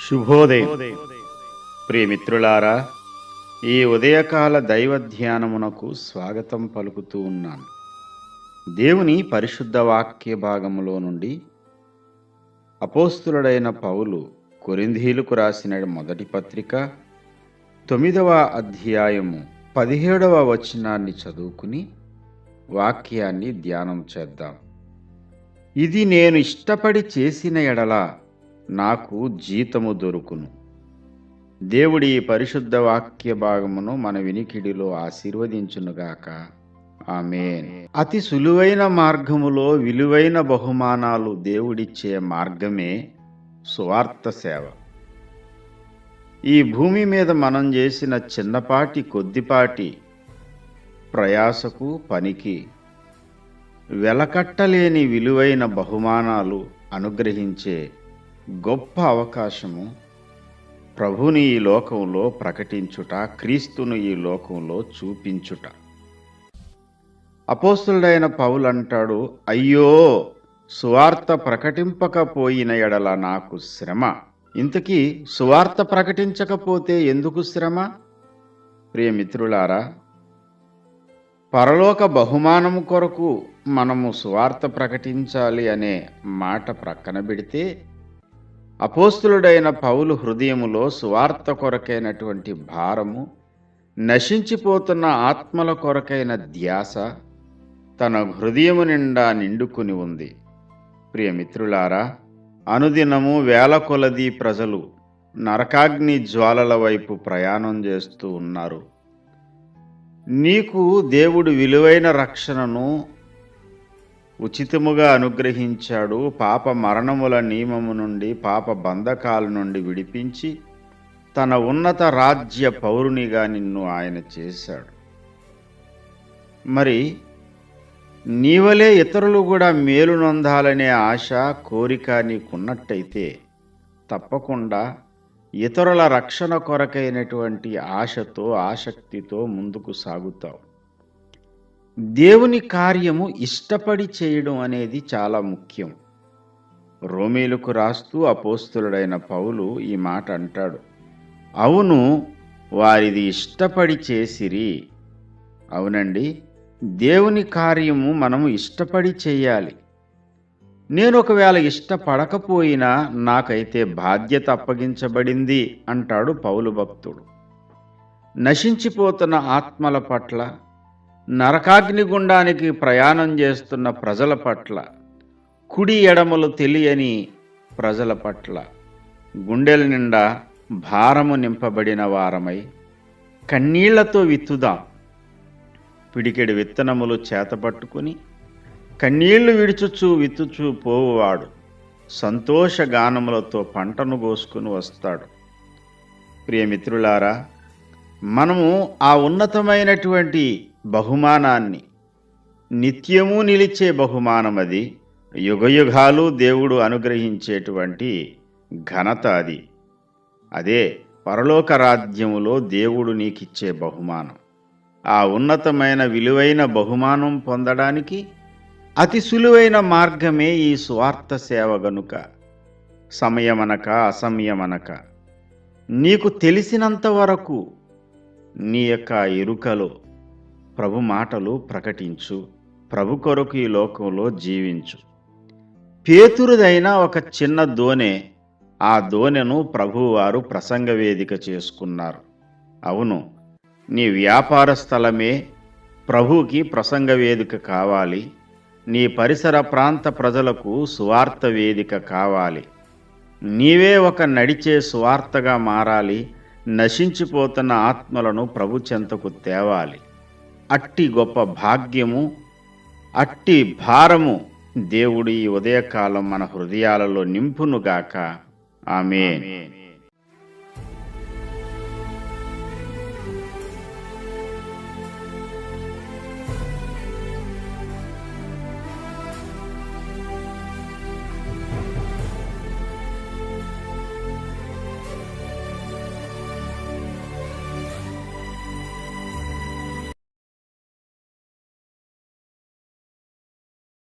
శుభోదయం ప్రియమిత్రులారా, ఈ ఉదయకాల దైవ ధ్యానమునకు స్వాగతం పలుకుతూ ఉన్నాను. దేవుని పరిశుద్ధ వాక్య భాగములో నుండి అపోస్తులుడైన పౌలు కొరింథీయులకు రాసిన మొదటి పత్రిక 9వ అధ్యాయము 17వ వచనాన్ని చదువుకుని వాక్యాన్ని ధ్యానం చేద్దాం. ఇది నేను ఇష్టపడి చేసిన ఎడల నాకు జీతము దొరుకును. దేవుడి పరిశుద్ధ వాక్య భాగమును మన వినికిడిలో ఆశీర్వదించునుగాక. ఆమేన్. అతి సులువైన మార్గములో విలువైన బహుమానాలు దేవుడిచ్చే మార్గమే సువార్త సేవ. ఈ భూమి మీద మనం చేసిన చిన్నపాటి కొద్దిపాటి ప్రయాసకు పనికి వెలకట్టలేని విలువైన బహుమానాలు అనుగ్రహించే గొప్ప అవకాశము ప్రభుని ఈ లోకంలో ప్రకటించుట, క్రీస్తును ఈ లోకంలో చూపించుట. అపోస్తులుడైన పౌలు అంటాడు, అయ్యో సువార్త ప్రకటింపకపోయిన ఎడల నాకు శ్రమ. ఇంతకీ సువార్త ప్రకటించకపోతే ఎందుకు శ్రమ? ప్రియమిత్రులారా, పరలోక బహుమానము కొరకు మనము సువార్త ప్రకటించాలి అనే మాట ప్రక్కన పెడితే, అపోస్తులుడైన పౌలు హృదయములో సువార్త కొరకైనటువంటి భారము, నశించిపోతున్న ఆత్మల కొరకైన ధ్యాస తన హృదయము నిండా నిండుకుని ఉంది. ప్రియమిత్రులారా, అనుదినము వేల కొలది ప్రజలు నరకాగ్ని జ్వాలల వైపు ప్రయాణం చేస్తూ ఉన్నారు. నీకు దేవుడు విలువైన రక్షణను ఉచితముగా అనుగ్రహించాడు. పాప మరణముల నియమము నుండి, పాప బంధకాల నుండి విడిపించి తన ఉన్నత రాజ్య పౌరునిగా నిన్ను ఆయన చేశాడు. మరి నీవలే ఇతరులు కూడా మేలు నొందాలనే ఆశ, కోరిక నీకున్నట్టయితే తప్పకుండా ఇతరుల రక్షణ కొరకైనటువంటి ఆశతో, ఆసక్తితో ముందుకు సాగుతావు. దేవుని కార్యము ఇష్టపడి చేయడం అనేది చాలా ముఖ్యం. రోమీలకు రాస్తూ అపోస్తులుడైన పౌలు ఈ మాట అంటాడు, అవును వారిది ఇష్టపడి చేసిరి. అవునండి, దేవుని కార్యము మనము ఇష్టపడి చేయాలి. నేను ఒకవేళ ఇష్టపడకపోయినా నాకైతే బాధ్యత అప్పగించబడింది అంటాడు పౌలు భక్తుడు. నశించిపోతున్న ఆత్మల పట్ల, నరకాగ్నిగుండానికి ప్రయాణం చేస్తున్న ప్రజల పట్ల, కుడి ఎడమలు తెలియని ప్రజల పట్ల గుండెల నిండా భారము నింపబడిన వారమై కన్నీళ్లతో విత్తుదాం. పిడికెడు విత్తనములు చేతపట్టుకుని కన్నీళ్లు విడుచుచూ విత్తుచూ పోవువాడు సంతోష గానములతో పంటను కోసుకుని వస్తాడు. ప్రియమిత్రులారా, మనము ఆ ఉన్నతమైనటువంటి బహుమానాన్ని, నిత్యము నిలిచే బహుమానం అది, యుగయుగాలు దేవుడు అనుగ్రహించేటువంటి ఘనత అది. అదే పరలోక రాజ్యములో దేవుడు నీకిచ్చే బహుమానం. ఆ ఉన్నతమైన విలువైన బహుమానం పొందడానికి అతి సులువైన మార్గమే ఈ సువార్త సేవ గనుక సమయమనక అసమయమనక నీకు తెలిసినంత వరకు నీ యొక్క ఎరుకలో ప్రభు మాటలు ప్రకటించు. ప్రభు కొరకు ఈ లోకంలో జీవించు. పేతురుదైన ఒక చిన్న దోణె, ఆ దోణెను ప్రభువారు ప్రసంగ వేదిక చేసుకున్నారు. అవును, నీ వ్యాపార స్థలమే ప్రభువుకి ప్రసంగ వేదిక కావాలి. నీ పరిసర ప్రాంత ప్రజలకు సువార్త వేదిక కావాలి. నీవే ఒక నడిచే సువార్తగా మారాలి. నశించిపోతున్న ఆత్మలను ప్రభు చెంతకు తేవాలి. అట్టి గొప్ప భాగ్యము, అట్టి భారము దేవుడు ఈ ఉదయకాలం మన హృదయాలలో నింపునుగాక. ఆమేన్.